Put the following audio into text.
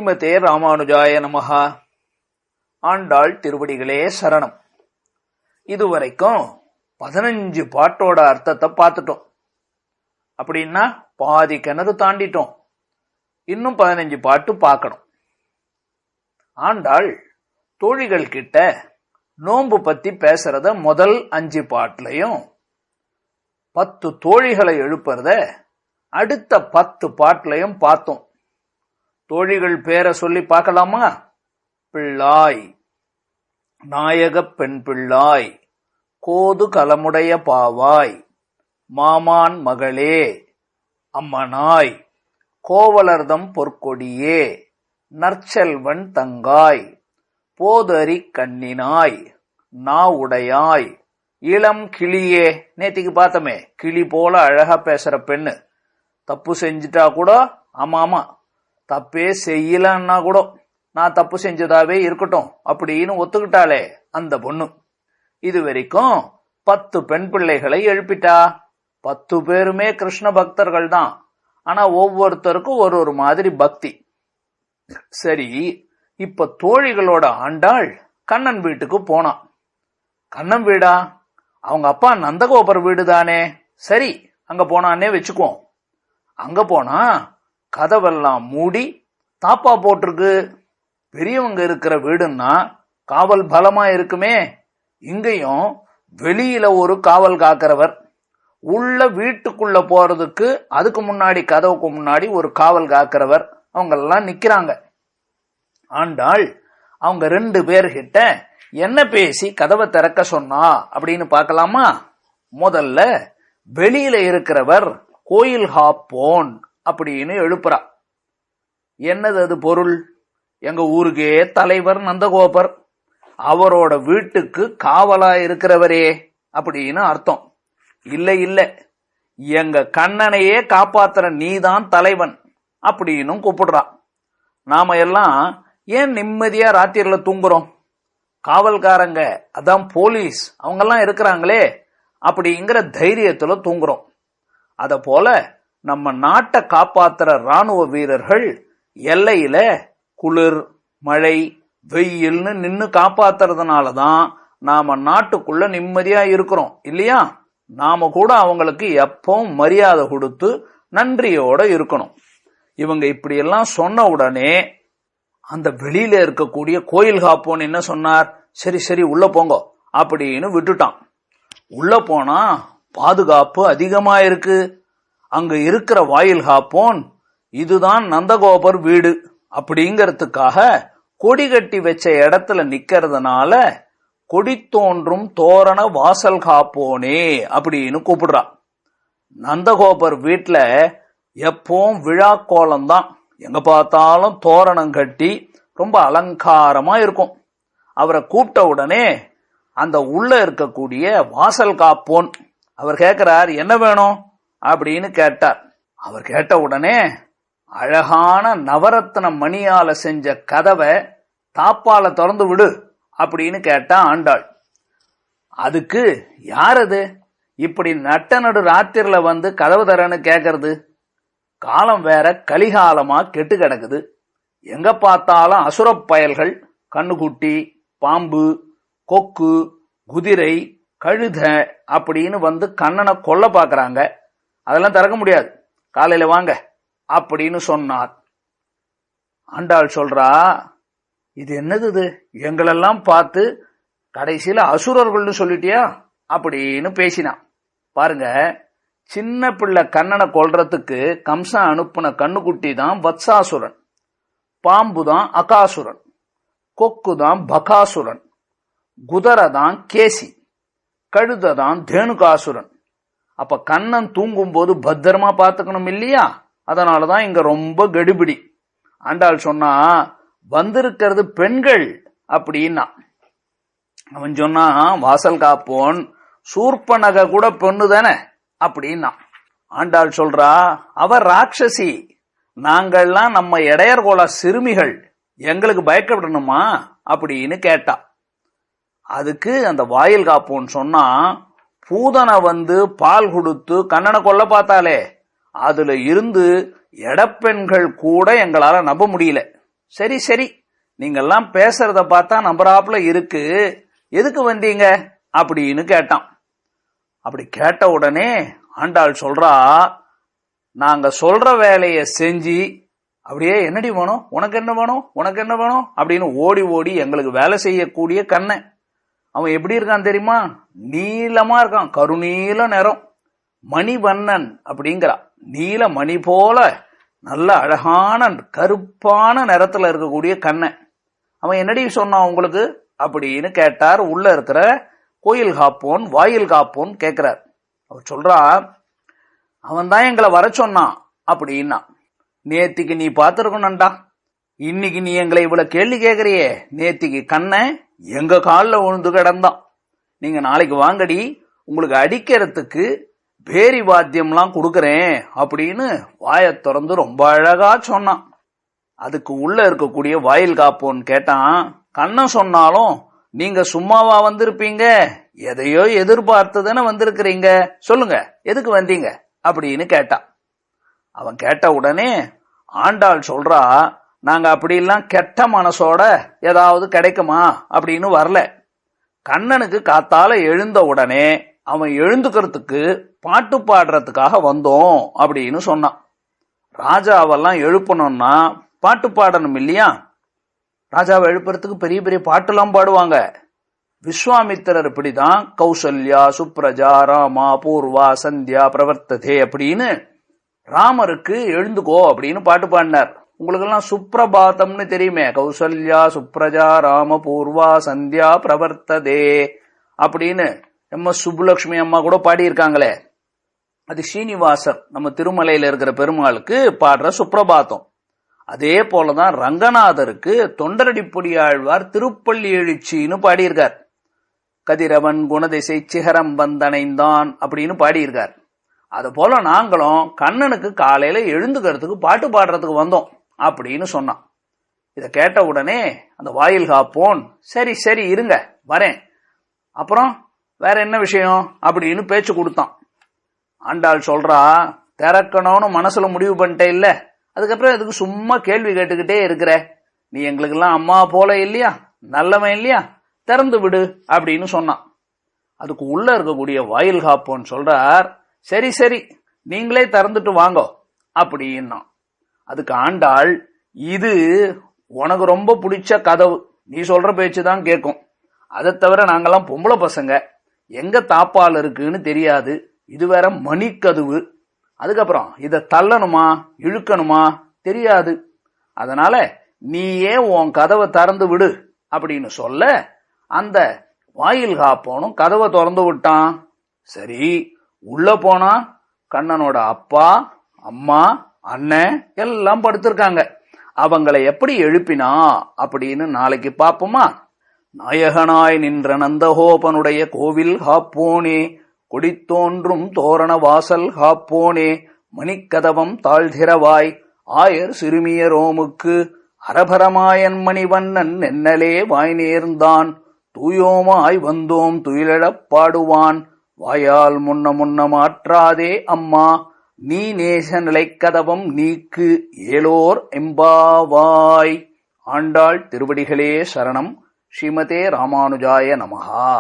ஸ்ரீமதே ராமானுஜாய நமஹா. ஆண்டாள் திருவடிகளே சரணம். இதுவரைக்கும் 15 பாட்டோட அர்த்தத்தை பார்த்துட்டோம். அப்படின்னா பாதி கிணறு தாண்டிட்டோம். இன்னும் 15 பாட்டு பார்க்கணும். ஆண்டாள் தோழிகள் கிட்ட நோன்பு பத்தி பேசுறத முதல் 5 பாட்டுலையும் 10 தோழிகளை எழுப்புறத அடுத்த 10 பாட்டுலையும் பார்த்தோம். தோழிகள் பேரை சொல்லி பார்க்கலாமா? பிள்ளாய், நாயகப் பெண் பிள்ளாய், கோது கலமுடைய பாவாய், மாமான் மகளே, அம்மனாய், கோவலர்தம் பொற்கொடியே, நற்செல்வன் தங்காய், போதரி கண்ணினாய், நாவுடையாய், இளம் கிளியே. நேத்திக்கு பார்த்தமே, கிளி போல அழகா பேசுற பெண்ணு. தப்பு செஞ்சுட்டா கூட ஆமா தப்பே செய்யலன்னா கூட நான் தப்பு செஞ்சதாவே இருக்கட்டும் அப்படின்னு ஒத்துக்கிட்டாளே அந்த பொண்ணு. இது வரைக்கும் 10 பெண் பிள்ளைகளை எழுப்பிட்டா. 10 பேருமே கிருஷ்ண பக்தர்கள் தான். ஆனா ஒவ்வொருத்தருக்கும் ஒரு மாதிரி பக்தி. சரி, இப்ப தோழிகளோட ஆண்டாள் கண்ணன் வீட்டுக்கு போனான். கண்ணன் வீடா? அவங்க அப்பா நந்தகோபர் வீடு தானே. சரி, அங்க போனான்னே வச்சுக்குவோம். அங்க போனா கதவெல்லாம் மூடி தாப்பா போட்டிருக்கு. பெரியவங்க இருக்கிற வீடுன்னா காவல் பலமா இருக்குமே. இங்கேயும் வெளியில ஒரு காவல் காக்கிறவர், உள்ள வீட்டுக்குள்ள போறதுக்கு அதுக்கு முன்னாடி கதவுக்கு முன்னாடி ஒரு காவல் காக்கிறவர், அவங்க எல்லாம் நிக்கிறாங்க. ஆண்டாள் அவங்க 2 பேர்கிட்ட என்ன பேசி கதவை திறக்க சொன்னா அப்படின்னு பார்க்கலாமா? முதல்ல வெளியில இருக்கிறவர் கோயில் ஹாப்போன் அப்படின்னு எழுப்புறா. என்னது அது பொருள்? எங்க ஊருக்கே தலைவர் நந்தகோபர், அவரோட வீட்டுக்கு காவலா இருக்கிறவரே அப்படின்னு அர்த்தம். இல்ல, எங்க கண்ணனையே காப்பாத்துற நீதான் தலைவன் அப்படின்னு கூப்பிடுறா. நாம எல்லாம் ஏன் நிம்மதியா ராத்திரில தூங்குறோம்? காவல்காரங்க, அதான் போலீஸ், அவங்கெல்லாம் இருக்கிறாங்களே அப்படிங்கிற தைரியத்துல தூங்குறோம். அத போல நம்ம நாட்டை காப்பாத்துற ராணுவ வீரர்கள் எல்லையில குளிர், மழை, வெயில்னு நின்னு காப்பாத்துறதுனாலதான் நாம நாட்டுக்குள்ள நிம்மதியா இருக்கிறோம் இல்லையா? நாம கூட அவங்களுக்கு எப்பவும் மரியாதை கொடுத்து நன்றியோட இருக்கணும். இவங்க இப்படி எல்லாம் சொன்ன உடனே அந்த வெளியில இருக்கக்கூடிய கோயில் காப்போன்னு என்ன சொன்னார்? சரி உள்ள போங்க அப்படின்னு விட்டுட்டான். உள்ள போனா பாதுகாப்பு அதிகமா இருக்கு. அங்க இருக்கிற வாயில் காப்போன் இதுதான் நந்தகோபர் வீடு அப்படிங்கறதுக்காக கொடி கட்டி வச்ச இடத்துல நிக்கிறதுனால கொடி தோன்றும் தோரண வாசல் காப்போனே அப்படின்னு கூப்பிடுறா. நந்தகோபர் வீட்டுல எப்பவும் விழா கோலம் தான். எங்க பார்த்தாலும் தோரணம் கட்டி ரொம்ப அலங்காரமா இருக்கும். அவரை கூப்பிட்ட உடனே அந்த உள்ள இருக்கக்கூடிய வாசல் காப்போன் அவர் கேட்கிறார், என்ன வேணும் அப்படின்னு கேட்டார். அவர் கேட்ட உடனே அழகான நவரத்ன மணியால செஞ்ச கதவை தாப்பால திறந்து விடு அப்படின்னு கேட்டா ஆண்டாள். அதுக்கு யார் அது இப்படி நட்ட நடு ராத்திரில வந்து கதவு தரன்னு கேட்கறது? காலம் வேற கலிகாலமா கெட்டு கிடக்குது. எங்க பார்த்தாலும் அசுரப் பயல்கள், கண்ணுக்குட்டி, பாம்பு, கொக்கு, குதிரை, கழுத அப்படின்னு வந்து கண்ணனை கொல்ல பாக்குறாங்க. அதெல்லாம் திறக்க முடியாது, காலையில வாங்க அப்படின்னு சொன்னார். ஆண்டாள் சொல்றா, இது என்னது இது? எங்களெல்லாம் பார்த்து கடைசியில அசுரர்கள்னு சொல்லிட்டியா அப்படின்னு பேசினான். பாருங்க, சின்ன பிள்ளை கண்ணனை கொல்றதுக்கு கம்சன் அனுப்புன கண்ணுக்குட்டி தான் வத்சாசுரன், பாம்பு தான் அகாசுரன், கொக்கு தான் பகாசுரன், குதிரை தான் கேசி, கழுத தான் தேனுகாசுரன். அப்ப கண்ணன் தூங்கும் போது பத்திரமா பாத்துக்கணும் இல்லையா? அதனாலதான் இங்க ரொம்ப கடிபிடி. ஆண்டாள் சொன்னா, வந்திருக்கிறது பெண்கள் அப்படின்னா. அவன் சொன்னா, வாசல் காப்போன் சூர்பனக கூட பெண்ணு தானே அப்படின்னா. ஆண்டாள் சொல்றா, அவர் ராட்சசி, நாங்கள்லாம் நம்ம இடையர் கோல சிறுமிகள், எங்களுக்கு பயக்கப்படணுமா அப்படின்னு கேட்டா. அதுக்கு அந்த வாயில் காப்போன்னு சொன்னா, பூதனை வந்து பால் கொடுத்து கண்ணனை கொல்ல பார்த்தாலே அதுல இருந்து எடப்பெண்கள் கூட எங்களால நம்ப முடியல. சரி சரி, நீங்கெல்லாம் பேசுறத பார்த்தா நம்புறாப்புல இருக்கு, எதுக்கு வந்தீங்க அப்படின்னு கேட்டான். அப்படி கேட்ட உடனே ஆண்டாள் சொல்றா, நாங்க சொல்ற வேலைய செஞ்சு அப்படியே என்னடி வேணும், உனக்கு என்ன வேணும், உனக்கு என்ன வேணும் அப்படின்னு ஓடி ஓடி எங்களுக்கு வேலை செய்யக்கூடிய கண்ணன். அவன் எப்படி இருக்கான் தெரியுமா? நீளமா இருக்கான், கருநீல நிறம், மணிவண்ணன் அப்படிங்கிறா. நீல மணி போல நல்ல அழகான கருப்பான நிறத்துல இருக்கக்கூடிய கண்ணன். அவன் என்னடி சொன்னான் உங்களுக்கு அப்படின்னு கேட்டார். உள்ள இருக்கிற கோயில் காப்போன் வாயில் காப்போன் கேட்கிறார். அவர் சொல்றா, அவன் தான் எங்களை வர சொன்னான் அப்படின்னா. நேத்திக்கு நீ பார்த்திருக்கணும்டா, இன்னைக்கு நீ எங்களை இவ்வளவு கேள்வி கேட்கறியே, நேத்திக்கு கண்ணன் எங்க காலில் விழுந்து கிடந்தான். நீங்க நாளைக்கு வாங்கடி, உங்களுக்கு அடிக்கிறதுக்கு பேரி வாத்தியம்லாம் கொடுக்கறேன் அப்படின்னு வாயை திறந்து ரொம்ப அழகா சொன்னான். அதுக்கு உள்ள இருக்கக்கூடிய வாயில் காப்போன்னு கேட்டான், கண்ணன் சொன்னாலும் நீங்க சும்மாவா வந்திருப்பீங்க, எதையோ எதிர்பார்த்துதானே வந்திருக்கிறீங்க, சொல்லுங்க எதுக்கு வந்தீங்க அப்படின்னு கேட்டான். அவன் கேட்ட உடனே ஆண்டாள் சொல்றா, நாங்க அப்படிலாம் கெட்ட மனசோட ஏதாவது கிடைக்குமா அப்படின்னு வரல. கண்ணனுக்கு காத்தால எழுந்த உடனே அவன் எழுந்துக்கிறதுக்கு பாட்டு பாடுறதுக்காக வந்தோம் அப்படின்னு சொன்னான். ராஜாவெல்லாம் எழுப்பணும்னா பாட்டு பாடணும் இல்லையா? ராஜாவை எழுப்புறதுக்கு பெரிய பெரிய பாட்டுலாம் பாடுவாங்க. விஸ்வாமித்திரர் இப்படிதான் கௌசல்யா சுப்ரஜா ராமா பூர்வா சந்தியா பிரவர்த்ததே அப்படின்னு ராமருக்கு எழுந்துக்கோ அப்படின்னு பாட்டு பாடினார். உங்களுக்கு எல்லாம் சுப்ரபாதம்னு தெரியுமே, கௌசல்யா சுப்ரஜா ராம பூர்வா சந்தியா பிரவர்த்ததே அப்படின்னு எம்.எஸ். சுப்புலட்சுமி அம்மா கூட பாடியிருக்காங்களே. அது ஸ்ரீனிவாசர் நம்ம திருமலையில இருக்கிற பெருமாளுக்கு பாடுற சுப்ரபாதம். அதே போலதான் ரங்கநாதருக்கு தொண்டரடிப்பொடியாழ்வார் திருப்பள்ளி எழுச்சின்னு பாடியிருக்கார். கதிரவன் குணதிசை சிகரம் வந்தனைந்தான் அப்படின்னு பாடியிருக்கார். அது போல நாங்களும் கண்ணனுக்கு காலையில எழுந்துக்கிறதுக்கு பாட்டு பாடுறதுக்கு வந்தோம் அப்படின்னு சொன்னான். இத கேட்ட உடனே அந்த வாயில் காப்போன், சரி சரி இருங்க வரேன், அப்புறம் வேற என்ன விஷயம் அப்படின்னு பேச்சு கொடுத்தான். ஆண்டாள் சொல்றா, திறக்கணும்னு மனசுல முடிவு பண்ணிட்டே இல்ல, அதுக்கப்புறம் எதுக்கு சும்மா கேள்வி கேட்டுக்கிட்டே இருக்கிற, நீ எங்களுக்கு எல்லாம் அம்மா போல இல்லையா, நல்லவன் இல்லையா, திறந்து விடு அப்படின்னு சொன்னான். அதுக்கு உள்ள இருக்கக்கூடிய வாயில் காப்போன் சொல்றார், சரி சரி நீங்களே திறந்துட்டு வாங்கோ அப்படின்னா. அதுக்கு ஆண்டாள், இது உனக்கு ரொம்ப பிடிச்ச கதவு, நீ சொல்ற பேச்சுதான் கேட்கும், அதை தவிர நாங்கெல்லாம் பொம்பளை பசங்க, எங்க தாப்பால் இருக்குன்னு தெரியாது, இது வேற மணிக்கதவு, அதுக்கப்புறம் இத தள்ளணுமா இழுக்கணுமா தெரியாது, அதனால நீயே உன் கதவை திறந்து விடு அப்படின்னு சொல்ல அந்த வாயில் காப்போனும் கதவை திறந்து விட்டான். சரி, உள்ள போனா கண்ணனோட அப்பா அம்மா அண்ணன் எல்லாம் படுத்திருக்காங்க. அவங்களை எப்படி எழுப்பினா அப்படின்னு நாளைக்கு பாப்போமா. நாயகனாய் நின்ற நந்தகோபனுடைய கோவில் காப்போனே, கொடித்தோன்றும் தோரண வாசல் காப்போனே, மணிக்கதவம் தாழ்திரவாய் ஆயர் சிறுமிய ரோமுக்கு அரபரமாயன் மணிவண்ணன் நென்னலே வாய் நேர்ந்தான், தூயோமாய் வந்தோம் துயிலெழப் பாடுவான், வாயால் முன்ன முன்ன மாற்றாதே அம்மா, நீ நேச நிலைக்கதவம் நீக்கு ஏலோர் எம்பாவாய். ஆண்டாள் திருவடிகளே சரணம். ஸ்ரீமதே ராமானுஜாய நமஹா.